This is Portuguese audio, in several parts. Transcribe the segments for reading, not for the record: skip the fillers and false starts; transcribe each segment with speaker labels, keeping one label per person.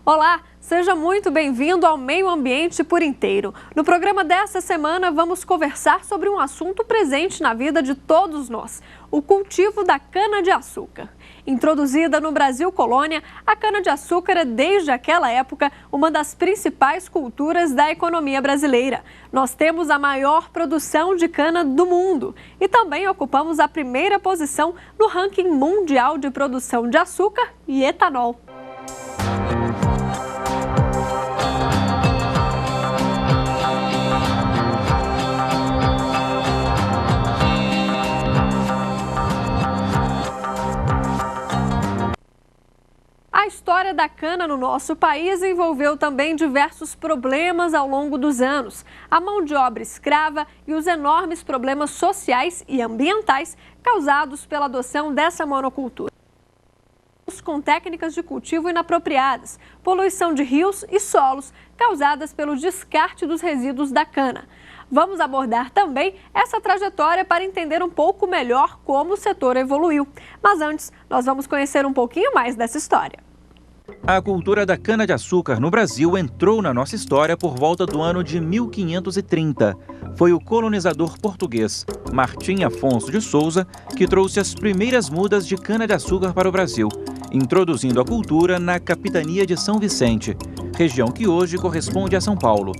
Speaker 1: Olá, seja muito bem-vindo ao Meio Ambiente por Inteiro. No programa desta semana, vamos conversar sobre um assunto presente na vida de todos nós, o cultivo da cana-de-açúcar. Introduzida no Brasil colônia, a cana-de-açúcar é, desde aquela época, uma das principais culturas da economia brasileira. Nós temos a maior produção de cana do mundo e também ocupamos a primeira posição no ranking mundial de produção de açúcar e etanol. A história da cana no nosso país envolveu também diversos problemas ao longo dos anos. A mão de obra escrava e os enormes problemas sociais e ambientais causados pela adoção dessa monocultura, com técnicas de cultivo inapropriadas, poluição de rios e solos causadas pelo descarte dos resíduos da cana. Vamos abordar também essa trajetória para entender um pouco melhor como o setor evoluiu. Mas antes, nós vamos conhecer um pouquinho mais dessa história.
Speaker 2: A cultura da cana-de-açúcar no Brasil entrou na nossa história por volta do ano de 1530. Foi o colonizador português Martim Afonso de Souza que trouxe as primeiras mudas de cana-de-açúcar para o Brasil, introduzindo a cultura na capitania de São Vicente, região que hoje corresponde a São Paulo.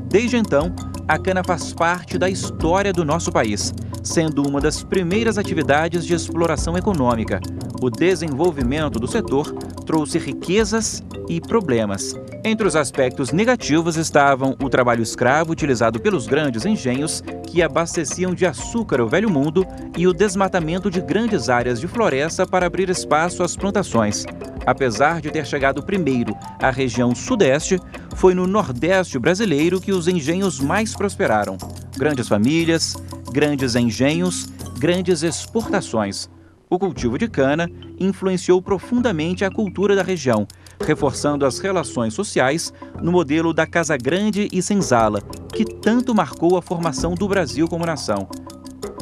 Speaker 2: Desde então, a cana faz parte da história do nosso país, sendo uma das primeiras atividades de exploração econômica. O desenvolvimento do setor trouxe riquezas e problemas. Entre os aspectos negativos estavam o trabalho escravo utilizado pelos grandes engenhos que abasteciam de açúcar o Velho Mundo e o desmatamento de grandes áreas de floresta para abrir espaço às plantações. Apesar de ter chegado primeiro à região sudeste, foi no Nordeste brasileiro que os engenhos mais prosperaram. Grandes famílias, grandes engenhos, grandes exportações. O cultivo de cana influenciou profundamente a cultura da região, reforçando as relações sociais no modelo da Casa Grande e Senzala, que tanto marcou a formação do Brasil como nação.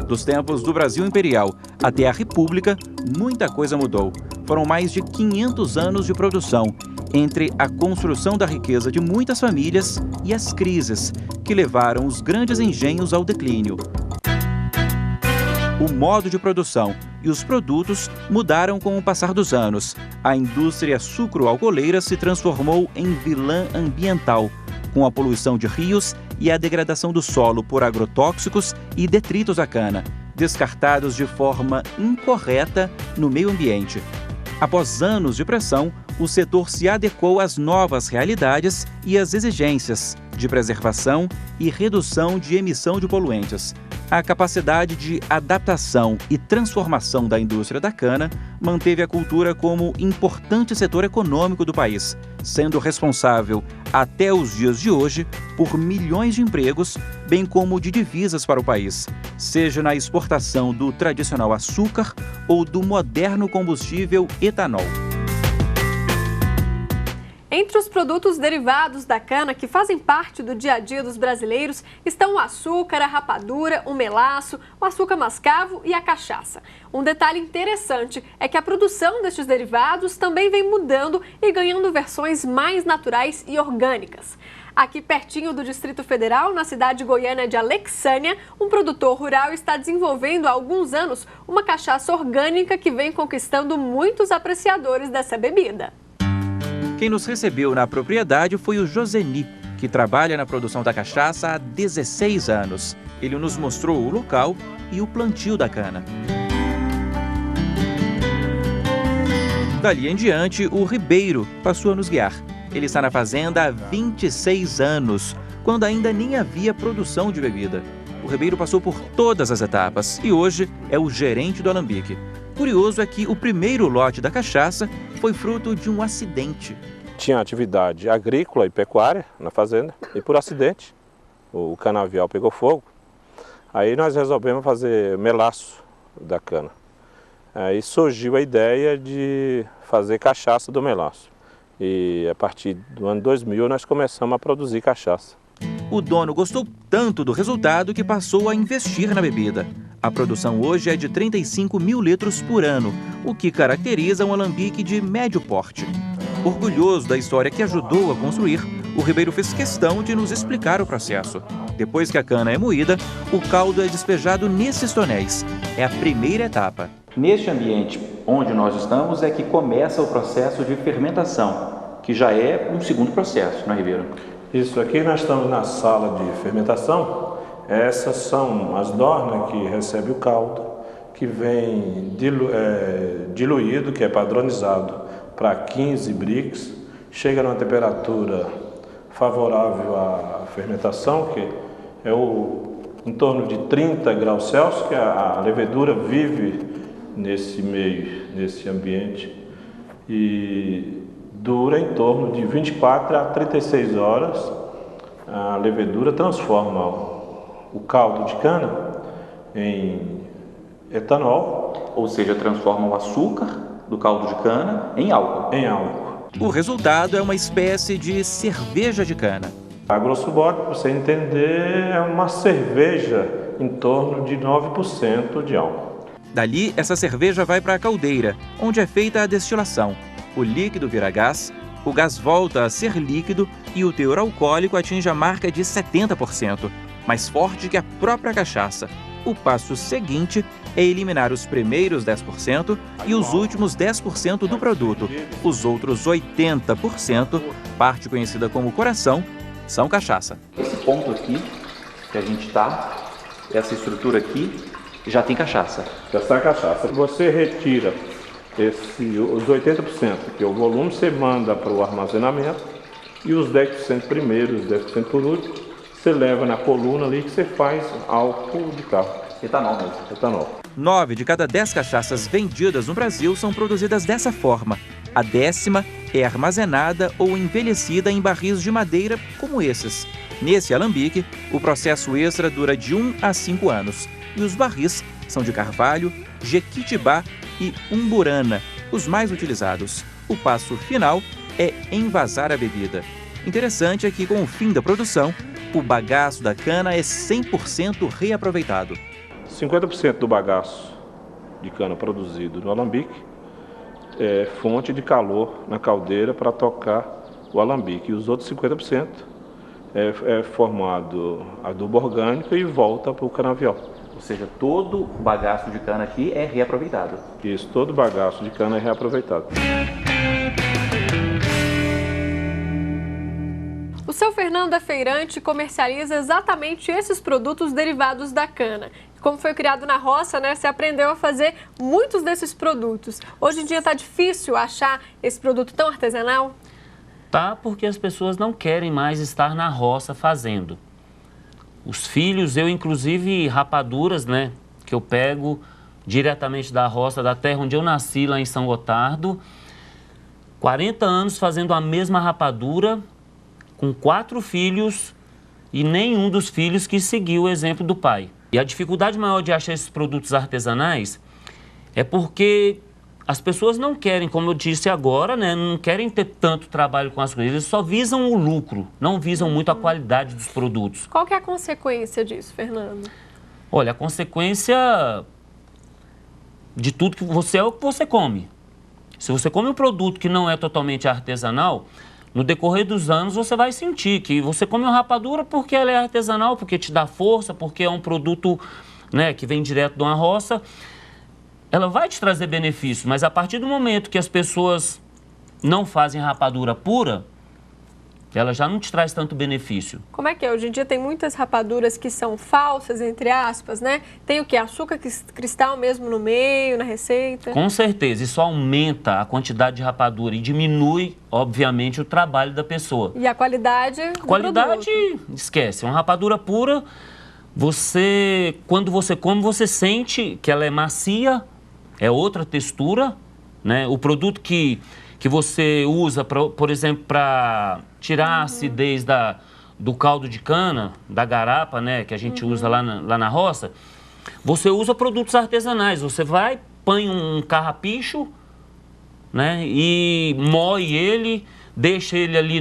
Speaker 2: Dos tempos do Brasil Imperial até a República, muita coisa mudou. Foram mais de 500 anos de produção, entre a construção da riqueza de muitas famílias e as crises que levaram os grandes engenhos ao declínio. O modo de produção e os produtos mudaram com o passar dos anos. A indústria sucro-alcooleira se transformou em vilã ambiental, com a poluição de rios e a degradação do solo por agrotóxicos e detritos da cana, descartados de forma incorreta no meio ambiente. Após anos de pressão, o setor se adequou às novas realidades e às exigências de preservação e redução de emissão de poluentes. A capacidade de adaptação e transformação da indústria da cana manteve a cultura como importante setor econômico do país, sendo responsável, até os dias de hoje, por milhões de empregos, bem como de divisas para o país, seja na exportação do tradicional açúcar ou do moderno combustível etanol.
Speaker 1: Entre os produtos derivados da cana que fazem parte do dia a dia dos brasileiros estão o açúcar, a rapadura, o melaço, o açúcar mascavo e a cachaça. Um detalhe interessante é que a produção destes derivados também vem mudando e ganhando versões mais naturais e orgânicas. Aqui pertinho do Distrito Federal, na cidade goiana de Alexânia, um produtor rural está desenvolvendo há alguns anos uma cachaça orgânica que vem conquistando muitos apreciadores dessa bebida.
Speaker 2: Quem nos recebeu na propriedade foi o Joseni, que trabalha na produção da cachaça há 16 anos. Ele nos mostrou o local e o plantio da cana. Dali em diante, o Ribeiro passou a nos guiar. Ele está na fazenda há 26 anos, quando ainda nem havia produção de bebida. O Ribeiro passou por todas as etapas e hoje é o gerente do alambique. Curioso é que o primeiro lote da cachaça foi fruto de um acidente.
Speaker 3: Tinha atividade agrícola e pecuária na fazenda e por acidente o canavial pegou fogo. Aí nós resolvemos fazer melaço da cana. Aí surgiu a ideia de fazer cachaça do melaço. E a partir do ano 2000 nós começamos a produzir cachaça.
Speaker 2: O dono gostou tanto do resultado que passou a investir na bebida. A produção hoje é de 35 mil litros por ano, o que caracteriza um alambique de médio porte. Orgulhoso da história que ajudou a construir, o Ribeiro fez questão de nos explicar o processo. Depois que a cana é moída, o caldo é despejado nesses tonéis. É a primeira etapa. Neste ambiente onde nós estamos é que começa o processo de fermentação, que já é um segundo processo, não é, Ribeiro?
Speaker 3: Isso, aqui nós estamos na sala de fermentação. Essas são as dornas que recebem o caldo, que vem diluído, que é padronizado para 15 brix, chega numa temperatura favorável à fermentação, que é em torno de 30 graus Celsius, que a levedura vive nesse meio, nesse ambiente, e dura em torno de 24 a 36 horas. A levedura transforma o caldo de cana em etanol.
Speaker 2: Ou seja, transforma o açúcar do caldo de cana em álcool.
Speaker 3: Em álcool.
Speaker 2: O resultado é uma espécie de cerveja de cana.
Speaker 3: A grosso modo, para você entender, é uma cerveja em torno de 9% de álcool.
Speaker 2: Dali, essa cerveja vai para a caldeira, onde é feita a destilação. O líquido vira gás, o gás volta a ser líquido e o teor alcoólico atinge a marca de 70%, mais forte que a própria cachaça. O passo seguinte é eliminar os primeiros 10% e os últimos 10% do produto. Os outros 80%, parte conhecida como coração, são cachaça. Esse ponto aqui que a gente está, essa estrutura aqui, já tem cachaça.
Speaker 3: Já está cachaça. Você retira os 80%, que é o volume, você manda para o armazenamento, e os 10% primeiro, os 10% por último, você leva na coluna ali que você faz álcool de carro.
Speaker 2: Etanol mesmo.
Speaker 3: Etanol.
Speaker 2: 9 de cada 10 cachaças vendidas no Brasil são produzidas dessa forma. A 10ª é armazenada ou envelhecida em barris de madeira como esses. Nesse alambique, o processo extra dura de 1 a 5 anos. E os barris são de carvalho, jequitibá e umburana, os mais utilizados. O passo final é envasar a bebida. Interessante é que, com o fim da produção, o bagaço da cana é 100% reaproveitado.
Speaker 3: 50% do bagaço de cana produzido no alambique é fonte de calor na caldeira para tocar o alambique. E os outros 50% é formado adubo orgânico e volta para o canavial.
Speaker 2: Ou seja, todo o bagaço de cana aqui é reaproveitado.
Speaker 3: Isso, todo o bagaço de cana é reaproveitado.
Speaker 1: O seu Fernando é feirante e comercializa exatamente esses produtos derivados da cana. Como foi criado na roça, né, você aprendeu a fazer muitos desses produtos. Hoje em dia está difícil achar esse produto tão artesanal?
Speaker 4: Tá, porque as pessoas não querem mais estar na roça fazendo. Os filhos, eu inclusive rapaduras, né, que eu pego diretamente da roça, da terra onde eu nasci, lá em São Gotardo. 40 anos fazendo a mesma rapadura, com 4 filhos e nenhum dos filhos que seguiu o exemplo do pai. E a dificuldade maior de achar esses produtos artesanais é porque as pessoas não querem, como eu disse agora, né, não querem ter tanto trabalho com as coisas, eles só visam o lucro, não visam muito a qualidade dos produtos.
Speaker 1: Qual que é a consequência disso, Fernando?
Speaker 4: Olha, a consequência de tudo que você é o que você come. Se você come um produto que não é totalmente artesanal, no decorrer dos anos você vai sentir que você come uma rapadura porque ela é artesanal, porque te dá força, porque é um produto, né, que vem direto de uma roça. Ela vai te trazer benefício, mas a partir do momento que as pessoas não fazem rapadura pura, ela já não te traz tanto benefício.
Speaker 1: Como é que é? Hoje em dia tem muitas rapaduras que são falsas, entre aspas, né? Tem o quê? Açúcar cristal mesmo no meio, na receita?
Speaker 4: Com certeza, isso aumenta a quantidade de rapadura e diminui, obviamente, o trabalho da pessoa.
Speaker 1: E a qualidade do
Speaker 4: qualidade,
Speaker 1: produto?
Speaker 4: Esquece. Uma rapadura pura, quando você come, você sente que ela é macia, é outra textura, né? O produto que você usa, por exemplo, para tirar a acidez do caldo de cana, da garapa, né, que a gente usa lá na roça, você usa produtos artesanais. Você vai, põe um carrapicho, né, e moe ele, deixa ele ali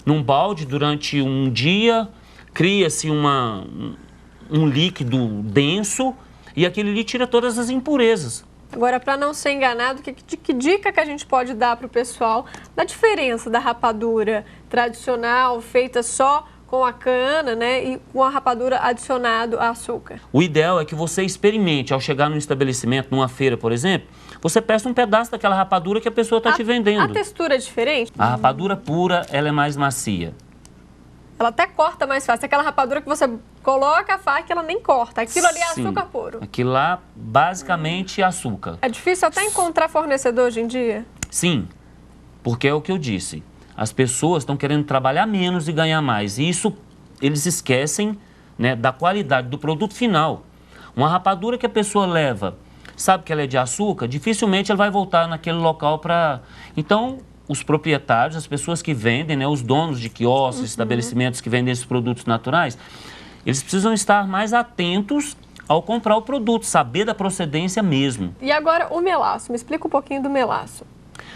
Speaker 4: num balde durante um dia, cria-se um líquido denso e aquele ali tira todas as impurezas.
Speaker 1: Agora, para não ser enganado, que dica que a gente pode dar para o pessoal da diferença da rapadura tradicional, feita só com a cana, né, e com a rapadura adicionado a açúcar?
Speaker 4: O ideal é que você experimente, ao chegar num estabelecimento, numa feira, por exemplo, você peça um pedaço daquela rapadura que a pessoa está te vendendo.
Speaker 1: A textura é diferente?
Speaker 4: A rapadura pura, ela é mais macia.
Speaker 1: Ela até corta mais fácil. Aquela rapadura que você coloca a faca e ela nem corta. Aquilo ali é
Speaker 4: Sim.
Speaker 1: açúcar puro.
Speaker 4: Aquilo lá, basicamente, é açúcar.
Speaker 1: É difícil até encontrar fornecedor hoje em dia?
Speaker 4: Sim, porque é o que eu disse. As pessoas estão querendo trabalhar menos e ganhar mais. E isso, eles esquecem, né, da qualidade do produto final. Uma rapadura que a pessoa leva, sabe que ela é de açúcar, dificilmente ela vai voltar naquele local para... Então, os proprietários, as pessoas que vendem, né, os donos de quiosques, estabelecimentos que vendem esses produtos naturais, eles precisam estar mais atentos ao comprar o produto, saber da procedência mesmo.
Speaker 1: E agora o melaço, me explica um pouquinho do melaço.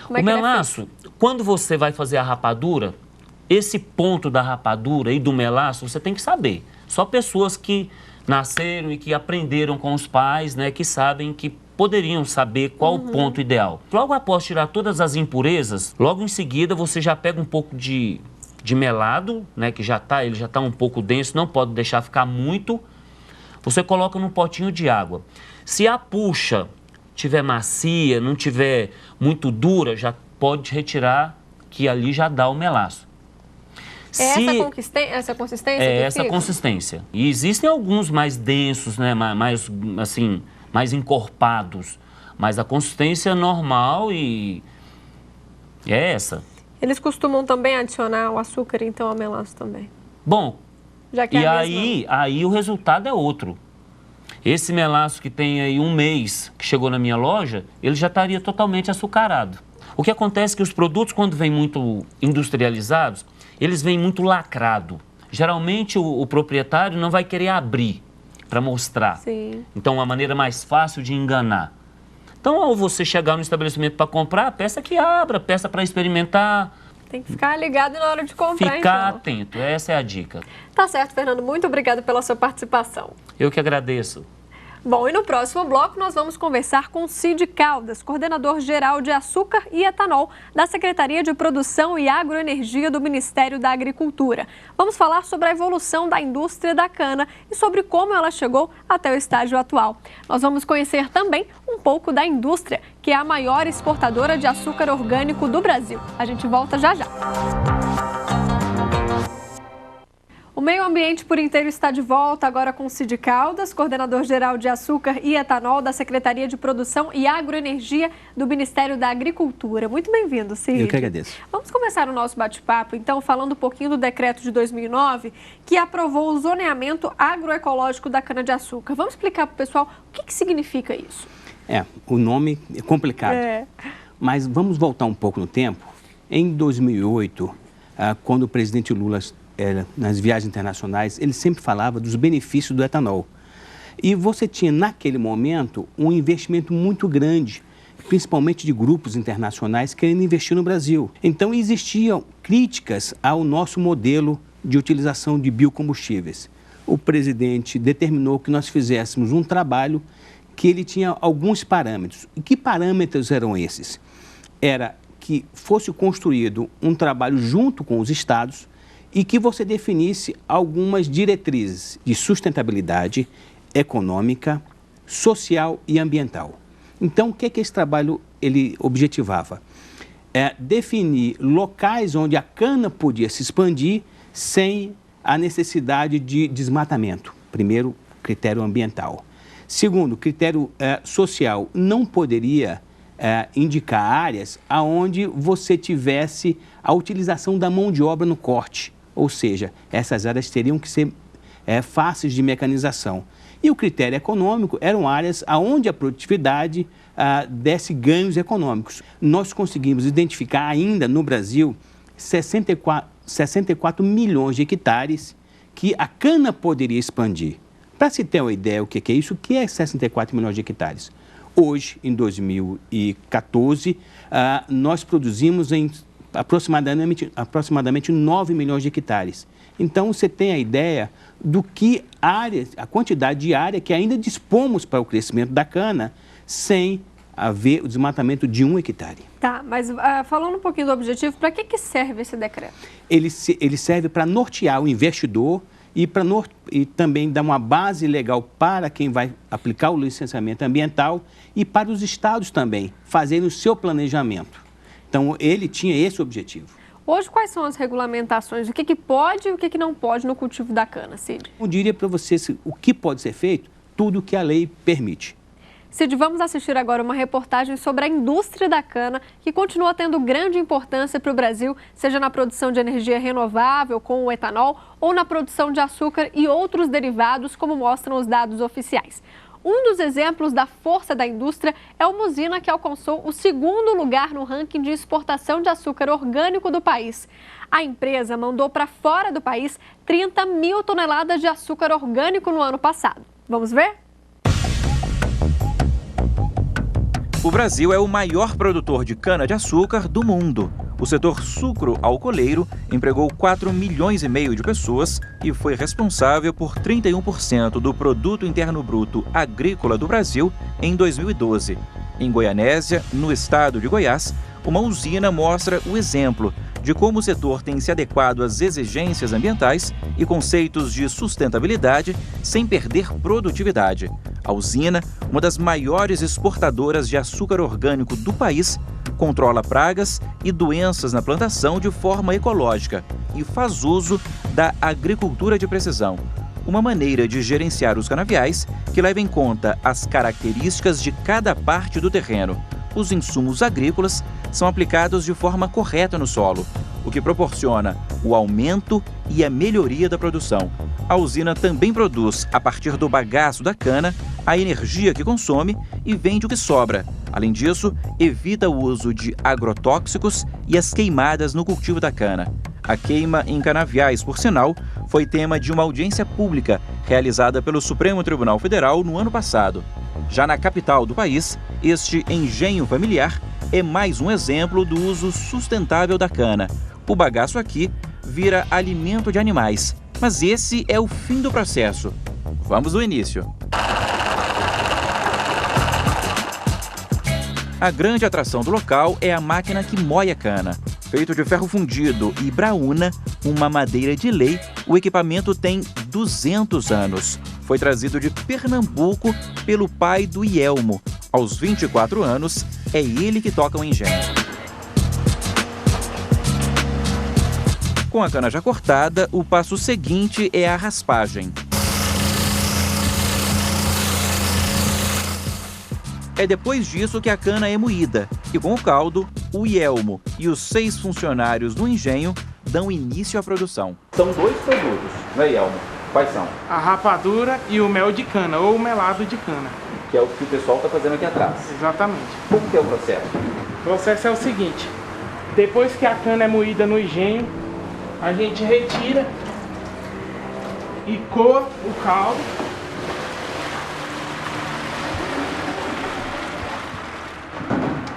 Speaker 1: Como é
Speaker 4: O
Speaker 1: que ele é
Speaker 4: melaço, quando você vai fazer a rapadura, esse ponto da rapadura e do melaço, você tem que saber. Só pessoas que nasceram e que aprenderam com os pais, né, que sabem que poderiam saber qual o ponto ideal. Logo após tirar todas as impurezas, logo em seguida você já pega um pouco de melado, né, que ele já tá um pouco denso, não pode deixar ficar muito. Você coloca num potinho de água. Se a puxa tiver macia, não tiver muito dura, já pode retirar, que ali já dá o melaço.
Speaker 1: Essa consistência?
Speaker 4: É essa consistência. E existem alguns mais densos, né, mais assim, mais encorpados, mas a consistência normal e é essa.
Speaker 1: Eles costumam também adicionar o açúcar, então, ao melaço também?
Speaker 4: Bom,
Speaker 1: já que
Speaker 4: e aí o resultado é outro. Esse melaço que tem aí um mês, que chegou na minha loja, ele já estaria totalmente açucarado. O que acontece é que os produtos, quando vêm muito industrializados, eles vêm muito lacrado. Geralmente o proprietário não vai querer abrir para mostrar.
Speaker 1: Sim.
Speaker 4: Então, uma maneira mais fácil de enganar. Então, ao você chegar no estabelecimento para comprar, peça que abra, peça para experimentar.
Speaker 1: Tem que ficar ligado na hora de comprar,
Speaker 4: Ficar
Speaker 1: então.
Speaker 4: atento, essa é a dica.
Speaker 1: Tá certo, Fernando. Muito obrigada pela sua participação.
Speaker 4: Eu que agradeço.
Speaker 1: Bom, e no próximo bloco nós vamos conversar com Cid Caldas, coordenador-geral de açúcar e etanol da Secretaria de Produção e Agroenergia do Ministério da Agricultura. Vamos falar sobre a evolução da indústria da cana e sobre como ela chegou até o estágio atual. Nós vamos conhecer também um pouco da indústria, que é a maior exportadora de açúcar orgânico do Brasil. A gente volta já já. O Meio Ambiente por Inteiro está de volta agora com Cid Caldas, coordenador-geral de açúcar e etanol da Secretaria de Produção e Agroenergia do Ministério da Agricultura. Muito bem-vindo, Cid.
Speaker 5: Eu que agradeço.
Speaker 1: Vamos começar o nosso bate-papo, então, falando um pouquinho do decreto de 2009, que aprovou o zoneamento agroecológico da cana-de-açúcar. Vamos explicar para o pessoal o que significa isso?
Speaker 5: O nome é complicado, mas vamos voltar um pouco no tempo. Em 2008, quando o presidente Lula... nas viagens internacionais, ele sempre falava dos benefícios do etanol. E você tinha, naquele momento, um investimento muito grande, principalmente de grupos internacionais querendo investir no Brasil. Então, existiam críticas ao nosso modelo de utilização de biocombustíveis. O presidente determinou que nós fizéssemos um trabalho que ele tinha alguns parâmetros. E que parâmetros eram esses? Era que fosse construído um trabalho junto com os estados e que você definisse algumas diretrizes de sustentabilidade econômica, social e ambiental. Então, o que esse trabalho ele objetivava? Definir locais onde a cana podia se expandir sem a necessidade de desmatamento. Primeiro, critério ambiental. Segundo, critério social. Não poderia indicar áreas onde você tivesse a utilização da mão de obra no corte. Ou seja, essas áreas teriam que ser fáceis de mecanização. E o critério econômico eram áreas onde a produtividade desse ganhos econômicos. Nós conseguimos identificar ainda no Brasil 64 milhões de hectares que a cana poderia expandir. Para se ter uma ideia o que é isso, o que é 64 milhões de hectares? Hoje, em 2014, nós produzimos em aproximadamente 9 milhões de hectares. Então, você tem a ideia do que a quantidade de área que ainda dispomos para o crescimento da cana sem haver o desmatamento de 1 hectare.
Speaker 1: Tá, mas falando um pouquinho do objetivo, para que serve esse decreto?
Speaker 5: Ele serve para nortear o investidor e também dar uma base legal para quem vai aplicar o licenciamento ambiental e para os estados também fazerem o seu planejamento. Então, ele tinha esse objetivo.
Speaker 1: Hoje, quais são as regulamentações? O que pode e o que não pode no cultivo da cana, Cid?
Speaker 5: Eu diria para vocês o que pode ser feito, tudo que a lei permite.
Speaker 1: Cid, vamos assistir agora uma reportagem sobre a indústria da cana, que continua tendo grande importância para o Brasil, seja na produção de energia renovável, com o etanol, ou na produção de açúcar e outros derivados, como mostram os dados oficiais. Um dos exemplos da força da indústria é uma usina que alcançou o 2º lugar no ranking de exportação de açúcar orgânico do país. A empresa mandou para fora do país 30 mil toneladas de açúcar orgânico no ano passado. Vamos ver?
Speaker 2: O Brasil é o maior produtor de cana-de-açúcar do mundo. O setor sucro-alcooleiro empregou 4,5 milhões de pessoas e foi responsável por 31% do Produto Interno Bruto Agrícola do Brasil em 2012. Em Goianésia, no estado de Goiás, uma usina mostra o exemplo de como o setor tem se adequado às exigências ambientais e conceitos de sustentabilidade sem perder produtividade. A usina, uma das maiores exportadoras de açúcar orgânico do país, controla pragas e doenças na plantação de forma ecológica e faz uso da agricultura de precisão, uma maneira de gerenciar os canaviais que leva em conta as características de cada parte do terreno. Os insumos agrícolas são aplicados de forma correta no solo, o que proporciona o aumento e a melhoria da produção. A usina também produz, a partir do bagaço da cana, a energia que consome e vende o que sobra. Além disso, evita o uso de agrotóxicos e as queimadas no cultivo da cana. A queima em canaviais, por sinal, foi tema de uma audiência pública realizada pelo Supremo Tribunal Federal no ano passado. Já na capital do país, este engenho familiar é mais um exemplo do uso sustentável da cana. O bagaço aqui vira alimento de animais, mas esse é o fim do processo. Vamos do início. A grande atração do local é a máquina que moe a cana. Feito de ferro fundido e braúna, uma madeira de lei, o equipamento tem 200 anos. Foi trazido de Pernambuco pelo pai do Ielmo. Aos 24 anos, é ele que toca o engenho. Com a cana já cortada, o passo seguinte é a raspagem. É depois disso que a cana é moída e, com o caldo, o Ielmo e os 6 funcionários do engenho dão início à produção. São 2 produtos, não é, Ielmo? Quais são?
Speaker 6: A rapadura e o mel de cana, ou melado de cana.
Speaker 2: Que é o que o pessoal está fazendo aqui atrás.
Speaker 6: Exatamente.
Speaker 2: Como que é o processo?
Speaker 6: O processo é o seguinte: depois que a cana é moída no engenho, a gente retira e coa o caldo.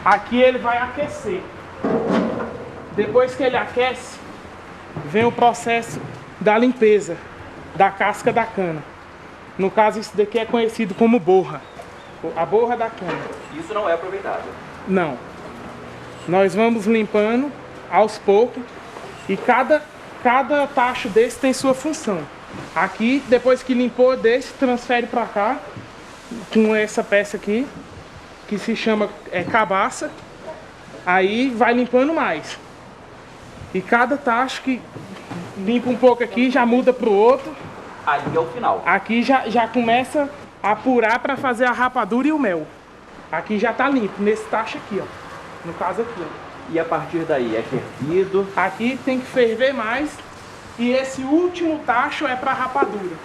Speaker 6: Aqui ele vai aquecer. Depois que ele aquece, vem o processo da limpeza da casca da cana. No caso, isso daqui é conhecido como borra. A borra da cana.
Speaker 2: Isso não é aproveitado?
Speaker 6: Não. Nós vamos limpando aos poucos e cada tacho desse tem sua função. Aqui, depois que limpou desse, transfere para cá com essa peça aqui, que se chama cabaça. Aí vai limpando mais. E cada tacho que limpa um pouco aqui, já muda para o outro.
Speaker 2: Aí é o final.
Speaker 6: Aqui já começa a apurar para fazer a rapadura e o mel. Aqui já está limpo, nesse tacho aqui, ó. No caso aqui, ó.
Speaker 2: E a partir daí é fervido?
Speaker 6: Aqui tem que ferver mais. E esse último tacho é para rapadura.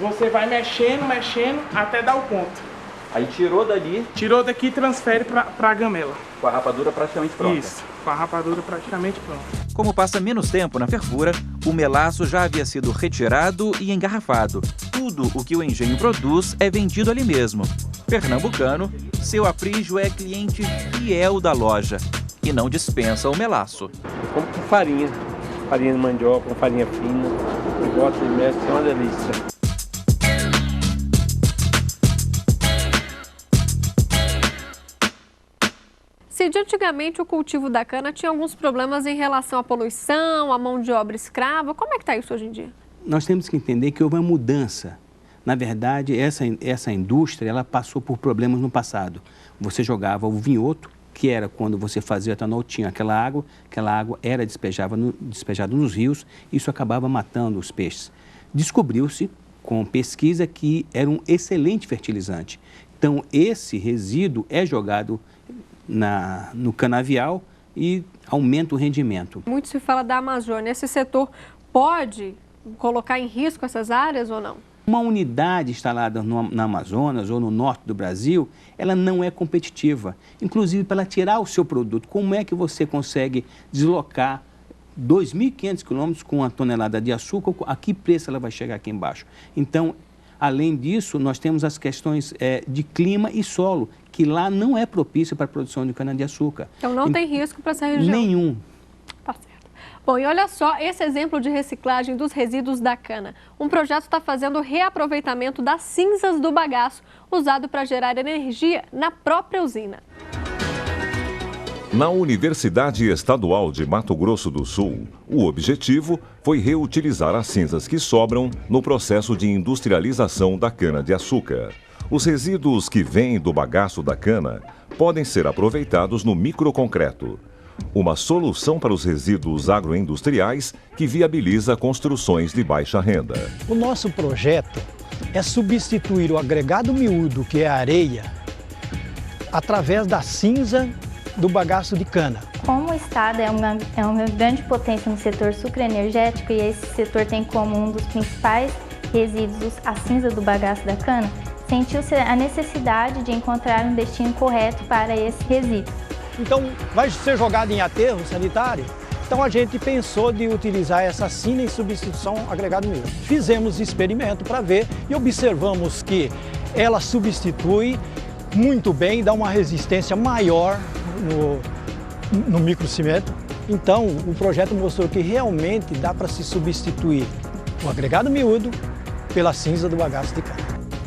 Speaker 6: Você vai mexendo até dar o ponto.
Speaker 2: Aí tirou dali?
Speaker 6: Tirou daqui e transfere para a gamela.
Speaker 2: Com a rapadura praticamente pronta?
Speaker 6: Isso, com a rapadura praticamente pronta.
Speaker 2: Como passa menos tempo na fervura, o melaço já havia sido retirado e engarrafado. Tudo o que o engenho produz é vendido ali mesmo. Pernambucano, seu Aprígio é cliente fiel da loja e não dispensa o melaço.
Speaker 7: Eu como com farinha de mandioca, com farinha fina, eu gosto de mestre, é uma delícia.
Speaker 1: Cid, antigamente o cultivo da cana tinha alguns problemas em relação à poluição, à mão de obra escrava. Como é que está isso hoje em dia?
Speaker 5: Nós temos que entender que houve uma mudança. Na verdade, essa indústria ela passou por problemas no passado. Você jogava o vinhoto, que era quando você fazia etanol, tinha aquela água era despejada nos rios, e isso acabava matando os peixes. Descobriu-se, com pesquisa, que era um excelente fertilizante. Então, esse resíduo é jogado no canavial e aumenta o rendimento.
Speaker 1: Muito se fala da Amazônia. Esse setor pode colocar em risco essas áreas ou não?
Speaker 5: Uma unidade instalada na Amazonas ou no norte do Brasil, ela não é competitiva. Inclusive, para tirar o seu produto, como é que você consegue deslocar 2.500 quilômetros com uma tonelada de açúcar? A que preço ela vai chegar aqui embaixo? Então, além disso, nós temos as questões de clima e solo, que lá não é propício para a produção de cana-de-açúcar.
Speaker 1: Então, não tem risco para essa região?
Speaker 5: Nenhum.
Speaker 1: Tá certo. Bom, e olha só esse exemplo de reciclagem dos resíduos da cana. Um projeto está fazendo o reaproveitamento das cinzas do bagaço, usado para gerar energia na própria usina.
Speaker 8: Na Universidade Estadual de Mato Grosso do Sul, o objetivo foi reutilizar as cinzas que sobram no processo de industrialização da cana-de-açúcar. Os resíduos que vêm do bagaço da cana podem ser aproveitados no microconcreto, uma solução para os resíduos agroindustriais que viabiliza construções de baixa renda.
Speaker 9: O nosso projeto é substituir o agregado miúdo, que é a areia, através da cinza do bagaço de cana.
Speaker 10: Como o Estado é uma grande potência no setor sucroenergético e esse setor tem como um dos principais resíduos a cinza do bagaço da cana, sentiu-se a necessidade de encontrar um destino correto para esse resíduo.
Speaker 9: Então, vai ser jogado em aterro sanitário? Então, a gente pensou de utilizar essa cina em substituição agregado miúdo. Fizemos experimento para ver e observamos que ela substitui muito bem, dá uma resistência maior no microcimento. Então, o projeto mostrou que realmente dá para se substituir o agregado miúdo pela cinza do bagaço de cana.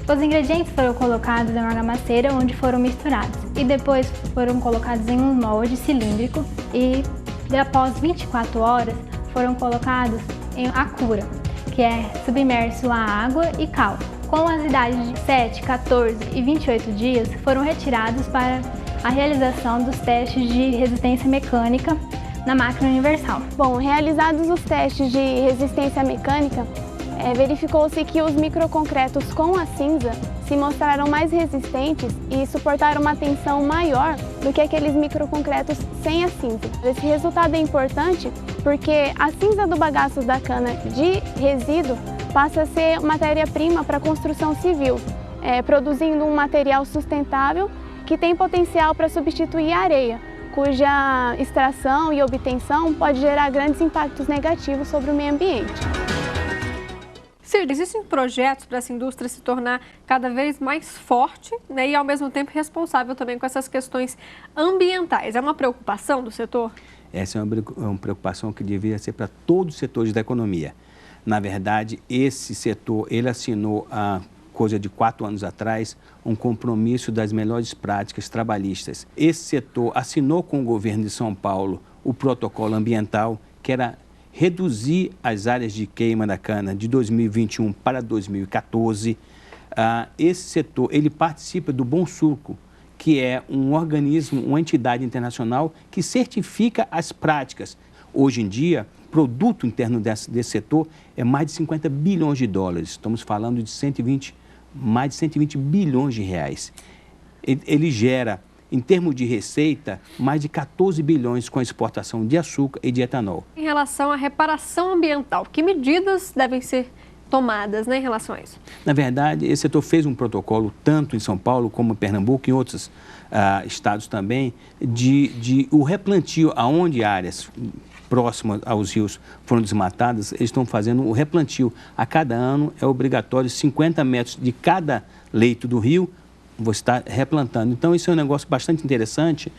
Speaker 11: Os ingredientes foram colocados em uma armaceira onde foram misturados e depois foram colocados em um molde cilíndrico e após 24 horas foram colocados em acura, que é submerso a água e cal. Com as idades de 7, 14 e 28 dias foram retirados para a realização dos testes de resistência mecânica na máquina universal.
Speaker 12: Bom, realizados os testes de resistência mecânica, verificou-se que os microconcretos com a cinza se mostraram mais resistentes e suportaram uma tensão maior do que aqueles microconcretos sem a cinza. Esse resultado é importante porque a cinza do bagaço da cana de resíduo passa a ser matéria-prima para a construção civil, produzindo um material sustentável que tem potencial para substituir a areia, cuja extração e obtenção pode gerar grandes impactos negativos sobre o meio ambiente.
Speaker 1: Cid, existem projetos para essa indústria se tornar cada vez mais forte, né, e ao mesmo tempo responsável também com essas questões ambientais. É uma preocupação do setor?
Speaker 5: Essa é uma preocupação que deveria ser para todos os setores da economia. Na verdade, esse setor, ele assinou há coisa de 4 anos atrás, um compromisso das melhores práticas trabalhistas. Esse setor assinou com o governo de São Paulo o protocolo ambiental, que era reduzir as áreas de queima da cana de 2021 para 2014. Esse setor, ele participa do Bonsucro, que é um organismo, uma entidade internacional que certifica as práticas. Hoje em dia, o produto interno desse setor é mais de 50 bilhões de dólares. Estamos falando de mais de 120 bilhões de reais. Ele gera, em termos de receita, mais de 14 bilhões com a exportação de açúcar e de etanol.
Speaker 1: Em relação à reparação ambiental, que medidas devem ser tomadas, né, em relação a isso?
Speaker 5: Na verdade, esse setor fez um protocolo, tanto em São Paulo como em Pernambuco e em outros estados também, de o replantio, aonde áreas próximas aos rios foram desmatadas, eles estão fazendo o replantio. A cada ano é obrigatório 50 metros de cada leito do rio, você está replantando. Então, isso é um negócio bastante interessante,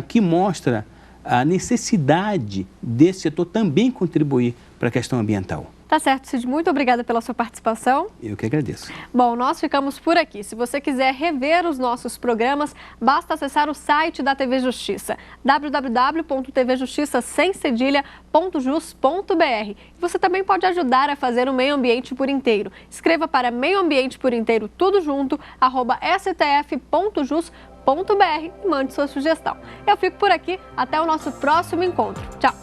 Speaker 5: que mostra a necessidade desse setor também contribuir para a questão ambiental.
Speaker 1: Tá certo, Cid, muito obrigada pela sua participação.
Speaker 5: Eu que agradeço.
Speaker 1: Bom, nós ficamos por aqui. Se você quiser rever os nossos programas, basta acessar o site da TV Justiça, www.tvjustiça.jus.br. Você também pode ajudar a fazer o meio ambiente por inteiro. Escreva para Meio Ambiente por Inteiro, tudo junto, @stf.jus.br e mande sua sugestão. Eu fico por aqui, até o nosso próximo encontro. Tchau!